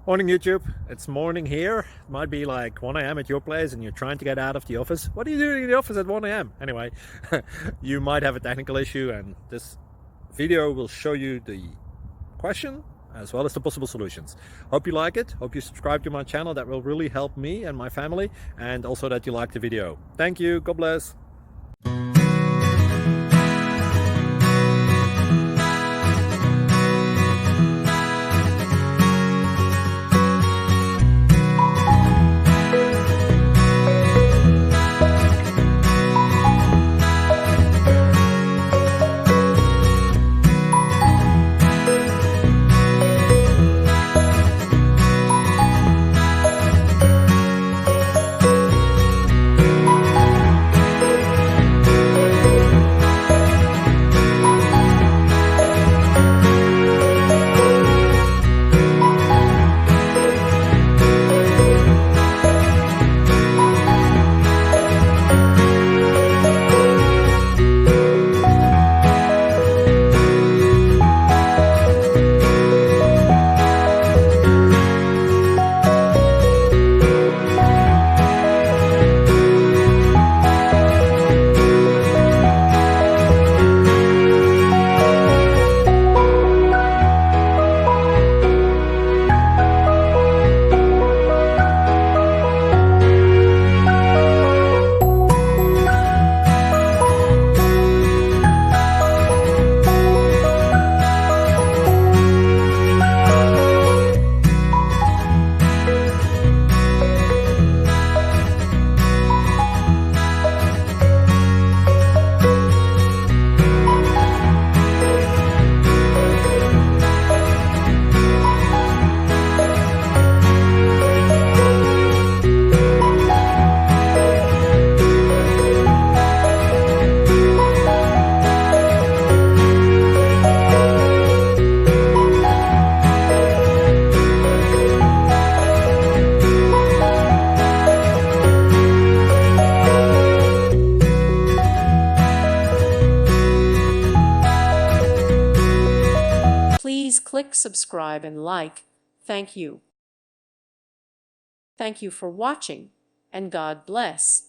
Morning YouTube, it's morning here. It might be like 1 a.m. at your place and you're trying to get out of the office. What are you doing in the office at 1 a.m.? Anyway, you might have a technical issue and this video will show you the question as well as the possible solutions. Hope you like it, hope you subscribe to my channel. That will really help me and my family, and also that you like the video. Thank you, God bless. Please click subscribe and like. Thank you. Thank you for watching, and God bless.